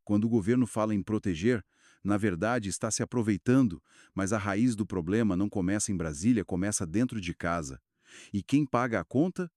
Quando o governo fala em proteger, na verdade está se aproveitando, mas a raiz do problema não começa em Brasília, começa dentro de casa. E quem paga a conta?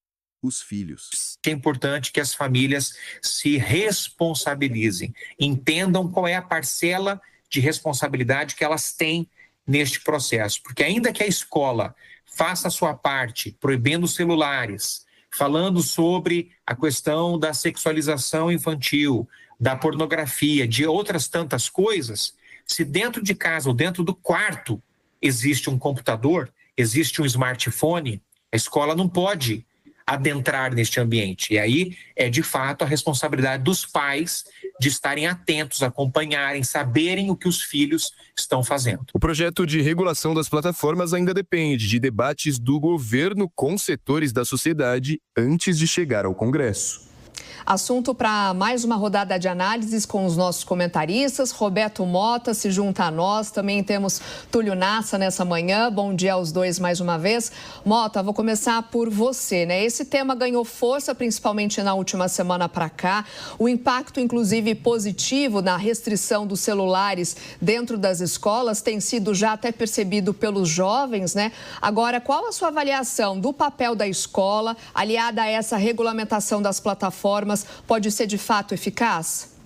Os filhos. Que é importante que as famílias se responsabilizem, entendam qual é a parcela de responsabilidade que elas têm neste processo, porque ainda que a escola faça a sua parte, proibindo os celulares, falando sobre a questão da sexualização infantil, da pornografia, de outras tantas coisas, se dentro de casa ou dentro do quarto existe um computador, existe um smartphone, a escola não pode adentrar neste ambiente. E aí é, de fato, a responsabilidade dos pais de estarem atentos, acompanharem, saberem o que os filhos estão fazendo. O projeto de regulação das plataformas ainda depende de debates do governo com setores da sociedade antes de chegar ao Congresso. Assunto para mais uma rodada de análises com os nossos comentaristas. Roberto Mota se junta a nós. Também temos Túlio Nassa nessa manhã. Bom dia aos dois mais uma vez. Mota, vou começar por você, né? Esse tema ganhou força, principalmente na última semana para cá. O impacto, inclusive, positivo na restrição dos celulares dentro das escolas tem sido já até percebido pelos jovens, né? Agora, qual a sua avaliação do papel da escola, aliada a essa regulamentação das plataformas? Pode ser de fato eficaz?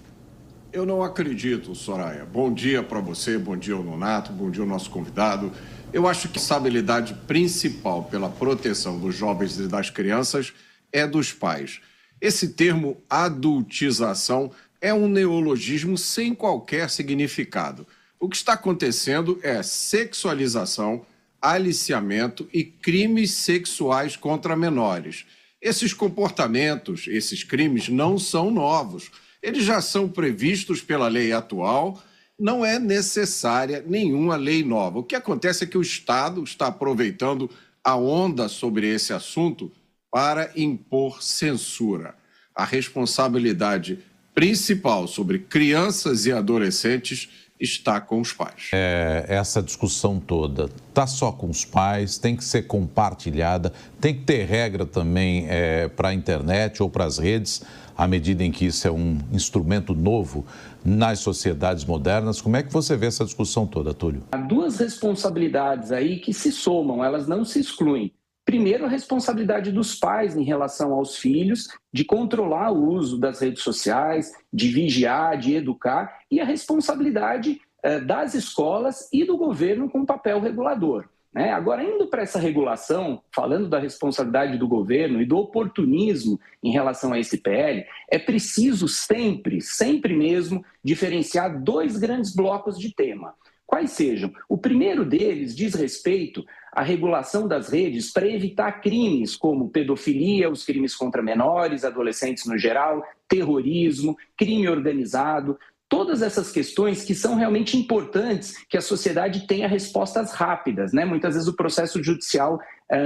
Eu não acredito, Soraya. Bom dia para você, bom dia ao Nonato, bom dia ao nosso convidado. Eu acho que a habilidade principal pela proteção dos jovens e das crianças é dos pais. Esse termo adultização é um neologismo sem qualquer significado. O que está acontecendo é sexualização, aliciamento e crimes sexuais contra menores. Esses comportamentos, esses crimes não são novos. Eles já são previstos pela lei atual, não é necessária nenhuma lei nova. O que acontece é que o Estado está aproveitando a onda sobre esse assunto para impor censura. A responsabilidade principal sobre crianças e adolescentes está com os pais. Essa discussão toda está só com os pais, tem que ser compartilhada, tem que ter regra também para a internet ou para as redes, à medida em que isso é um instrumento novo nas sociedades modernas. Como é que você vê essa discussão toda, Túlio? Há duas responsabilidades aí que se somam, elas não se excluem. Primeiro, a responsabilidade dos pais em relação aos filhos, de controlar o uso das redes sociais, de vigiar, de educar, e a responsabilidade das escolas e do governo com papel regulador. Né? Agora, indo para essa regulação, falando da responsabilidade do governo e do oportunismo em relação a esse PL, é preciso sempre, sempre mesmo, diferenciar dois grandes blocos de tema. Quais sejam? O primeiro deles diz respeito à regulação das redes para evitar crimes como pedofilia, os crimes contra menores, adolescentes no geral, terrorismo, crime organizado, todas essas questões que são realmente importantes que a sociedade tenha respostas rápidas, né? Muitas vezes o processo judicial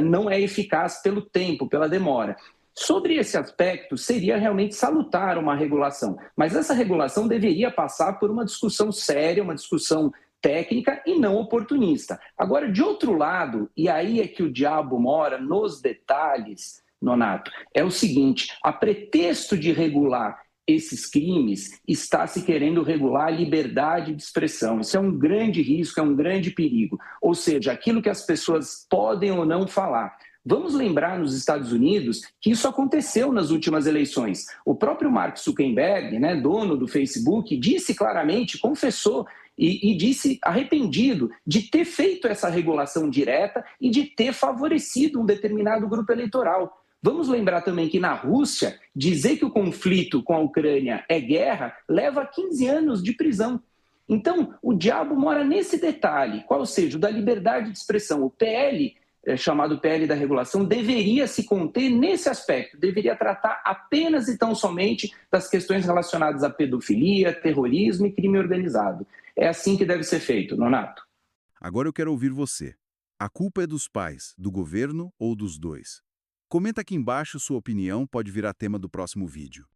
não é eficaz pelo tempo, pela demora. Sobre esse aspecto, seria realmente salutar uma regulação, mas essa regulação deveria passar por uma discussão séria, uma discussão técnica e não oportunista. Agora, de outro lado, e aí é que o diabo mora nos detalhes, Nonato, é o seguinte: a pretexto de regular esses crimes, está se querendo regular a liberdade de expressão. Isso é um grande risco, é um grande perigo. Ou seja, aquilo que as pessoas podem ou não falar. Vamos lembrar nos Estados Unidos que isso aconteceu nas últimas eleições. O próprio Mark Zuckerberg, né, dono do Facebook, disse claramente, confessou e disse arrependido de ter feito essa regulação direta e de ter favorecido um determinado grupo eleitoral. Vamos lembrar também que na Rússia, dizer que o conflito com a Ucrânia é guerra leva a 15 anos de prisão. Então, o diabo mora nesse detalhe, qual seja, o da liberdade de expressão. O PL, chamado PL da regulação, deveria se conter nesse aspecto, deveria tratar apenas e tão somente das questões relacionadas à pedofilia, terrorismo e crime organizado. É assim que deve ser feito, Nonato. Agora eu quero ouvir você. A culpa é dos pais, do governo ou dos dois? Comenta aqui embaixo sua opinião, pode virar tema do próximo vídeo.